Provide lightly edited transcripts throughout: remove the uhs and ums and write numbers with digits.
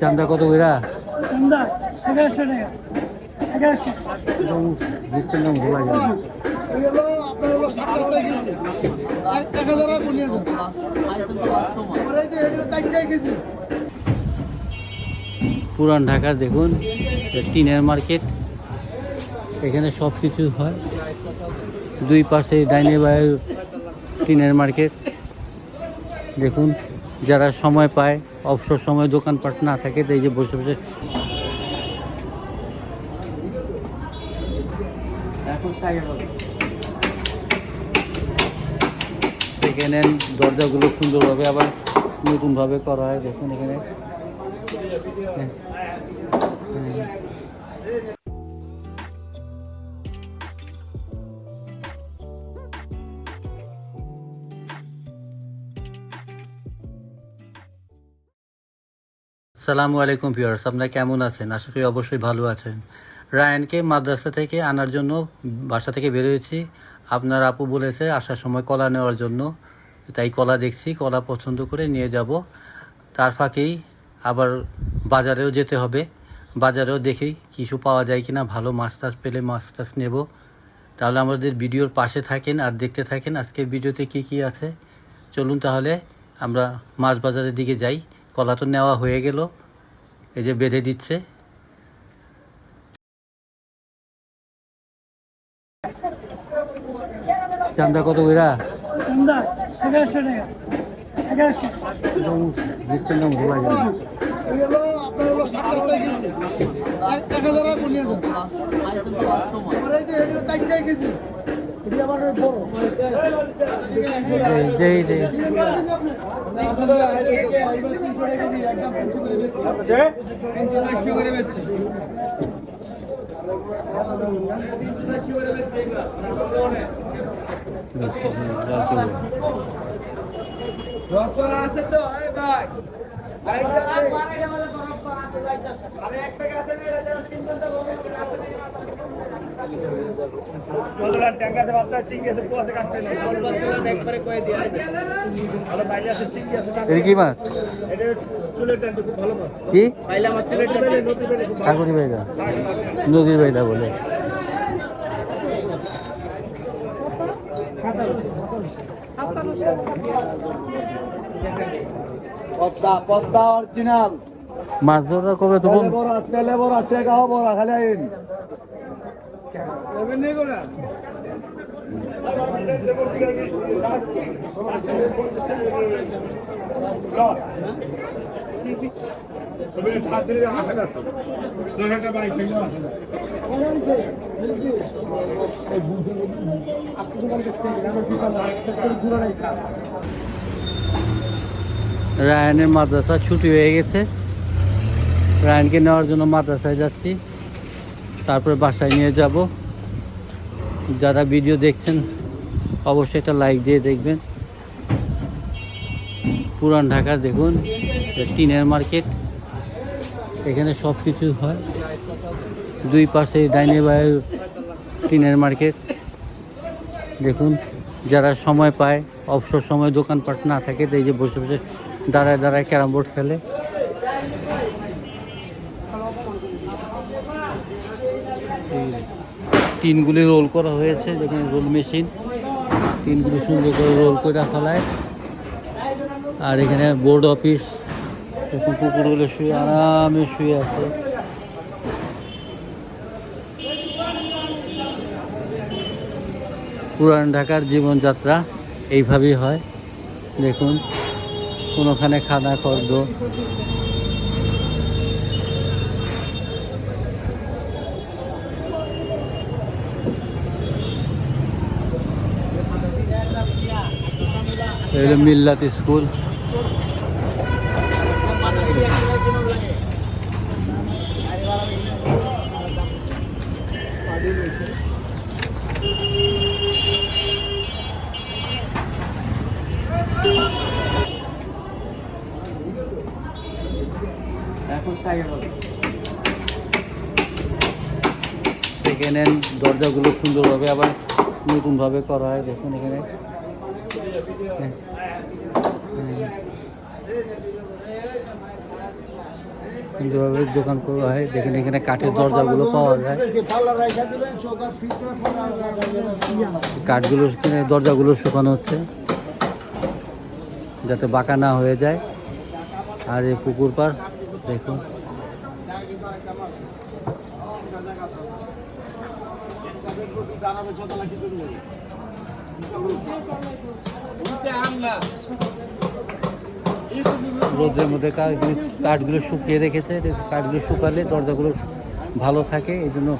চান্দা কত কইরা? চান্দা 1100 টাকা। 1100 দেখতে নাম ভোলা যায়। এগুলো আপনার হলো 7 টাকা কেজি। আর 1000 টাকা বলিয়ে দেন। আর এই যে এটা 4 টাকা কেজি। পুরান ঢাকা দেখুন, টিনের মার্কেট। এখানে সব কিছু হয়, দুই পাশে ডাইনে বায়ে টিনের মার্কেট। দেখুন, যারা সময় পায়, অবসর সময় দোকানপাট না থাকে, তো এই যে বসে বসে সেকেন্ড হ্যান্ড দরজাগুলো সুন্দরভাবে আবার নতুনভাবে করা হয়। দেখুন এখানে আসসালামু আলাইকুম ভিউয়ার্স, আপনারা কেমন আছেন? আশা করি অবশ্যই ভালো আছেন। রায়ানকে মাদ্রাসা থেকে আনার জন্য বাসা থেকে বেরোয়েছি। আপনার আপু বলেছে আসার সময় কলা নেওয়ার জন্য, তাই কলা দেখছি, কলা পছন্দ করে নিয়ে যাব। তার ফাঁকেই আবার বাজারেও যেতে হবে, বাজারেও দেখি কিছু পাওয়া যায় কিনা, ভালো মাছ টাছ পেলে মাছ টাছ নেব। তাহলে আমাদের ভিডিওর পাশে থাকেন আর দেখতে থাকেন আজকের ভিডিওতে কি কি আছে। চলুন তাহলে আমরা মাছ বাজারের দিকে যাই। কলা তো নেওয়া হয়ে গেল, এই যে বেঁধে দিচ্ছে। চান্দা কত কইরা? চান্দা 1100 টাকা। 1100 দেখতে নাম ভোলা যায়। এগুলো আপনার হলো 7 টাকা কেজি। আর 1000 টাকা বলিয়ে দেন। আর এই যে এটা 4 টাকা কেজি। এটা আবার বড়। এই যে আছে তো আরে ভাই আরে একটা গাছে নিয়ে যাও 3 ঘন্টা বললা ট্যাঙ্গাতে বাচ্চা চিংড়ি আছে কোয়াছে কাটছে না বল বললা একবারে কই দিয়া আরে বাইরে আছে চিংড়ি আছে। এর কি মাছ? এটা চুলের ট্যাঙ্ক খুব ভালো মাছ। কি পাইলা মাছ চুলের ট্যাঙ্ক নদী বেলে খুব ভালো। সাগরি বাইদা, নদীর বাইদা বলে। পদ্মা পদ্মা অরিজিনাল মাছ ধরা কবে তো বল? তেলে বড় টেকাও বড় খালি আইন নেবেন নে গোরা তবে ঠাকুরের আসে না তো একটা বাইক থেকে আসে না। রায়ানের মাদ্রাসা ছুটি হয়ে গেছে, রায়ানকে নেওয়ার জন্য মাদ্রাসায় যাচ্ছি, তারপরে বাসায় নিয়ে যাব। যারা ভিডিও দেখছেন অবশ্যই একটা লাইক দিয়ে দেখবেন। পুরান ঢাকা দেখুন, টিনের মার্কেট। এখানে সব কিছু হয়, দুই পাশে ডাইনে বায়ে টিনের মার্কেট। দেখুন, যারা সময় পায়, অবসর সময় দোকানপাট না থাকে, তো এই যে বসে বসে দাঁড়ায় দাঁড়ায় ক্যারাম বোর্ড খেলে। টিনগুলি রোল করা হয়েছে, দেখুন রোল মেশিন, টিনগুলি সুন্দর করে রোল করে ফেলায়। আর এখানে বোর্ড অফিস, দেখুন কুকুরগুলো শুয়ে আরামে শুয়ে আছে। পুরান ঢাকার জীবনযাত্রা এইভাবেই হয়। দেখুন, কোনোখানে খানা খর্দ, মিল্লাত স্কুল। সেকেন্ড হ্যান্ড দরজাগুলো সুন্দরভাবে আবার নতুনভাবে করা হয়। দেখুন এখানে সুন্দরভাবে দোকান করা হয়। দেখেন এখানে কাঠের দরজাগুলো পাওয়া যায়, কাঠগুলো এখানে দরজাগুলো শুকানো হচ্ছে যাতে বাঁকা না হয়ে যায়। আর এই পুকুর পাড় দেখুন, রোদের মধ্যে কাঠগুলো শুকিয়ে রেখেছে। কাঠগুলো শুকালে দরজাগুলো ভালো থাকে, এই জন্য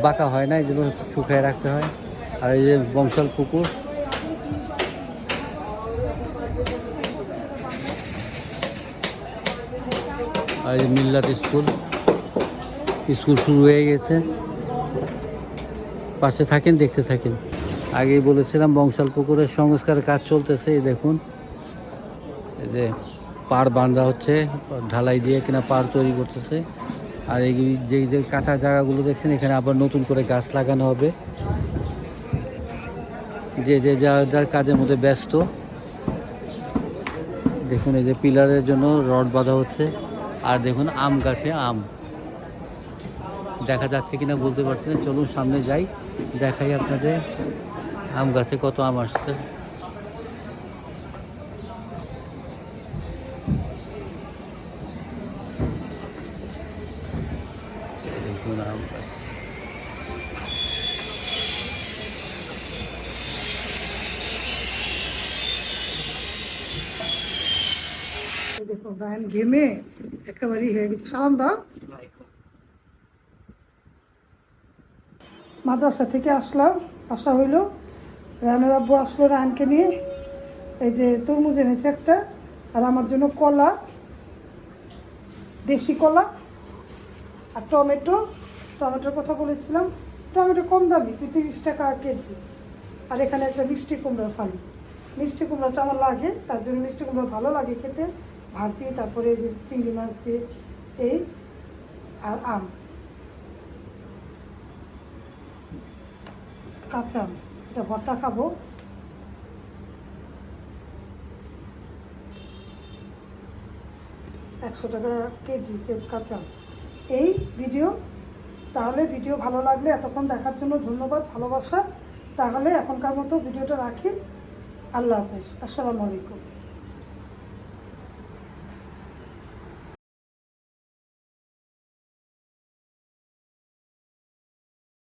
বাঁকা হয় না, এই জন্য শুকিয়ে রাখতে হয়। আর এই যে বংশাল পুকুর, আর এই মিল্লাত স্কুল শুরু হয়ে গেছে। পাশে থাকেন, দেখতে থাকেন। আগেই বলেছিলাম বংশাল পুকুরের সংস্কার কাজ চলতেছে। এই দেখুন, এই যে পাড় বাঁধা হচ্ছে, ঢালাই দিয়ে কিনা পাড় তৈরি করতেছে। আর এই যে কাঁচা জায়গাগুলো দেখছেন, এখানে আবার নতুন করে গাছ লাগানো হবে। যে যার কাজের মধ্যে ব্যস্ত। দেখুন এই যে পিলারের জন্য রড বাঁধা হচ্ছে। আর দেখুন আম গাছে আম দেখা যাচ্ছে কিনা বলতে পারছি না, চলুন সামনে যাই, দেখাই আপনাদের আম গাছে কত আম আসছে। দেখুন আম গাছ, দেখো রায়ন ঘেমে একেবারেই হয়ে গেছে। সালাম দাও। মাদ্রাসা থেকে আসা হইলো, রায়নের আব্বু আসলো রায়নকে নিয়ে। এই যে তরমুজ এনেছে একটা, আর আমার জন্য কলা, দেশি কলা, আর টমেটোর কথা বলেছিলাম। টমেটো কম দামি, 30 টাকা কেজি। আর এখানে একটা মিষ্টি কুমড়া ফালি। মিষ্টি কুমড়াটা আমার লাগে, তার জন্য মিষ্টি কুমড়া ভালো লাগে খেতে, ভাজি, তারপরে যে চিংড়ি মাছ দিয়ে এই, আর আম, কাঁচা আম, এটা ভর্তা খাবো। ৳100 কেজি কাঁচা আম। এই ভিডিও, তাহলে ভিডিও ভালো লাগলে এতক্ষণ দেখার জন্য ধন্যবাদ, ভালোবাসা। তাহলে এখনকার মতো ভিডিওটা রাখি। আল্লাহ হাফেজ, আসসালামু আলাইকুম।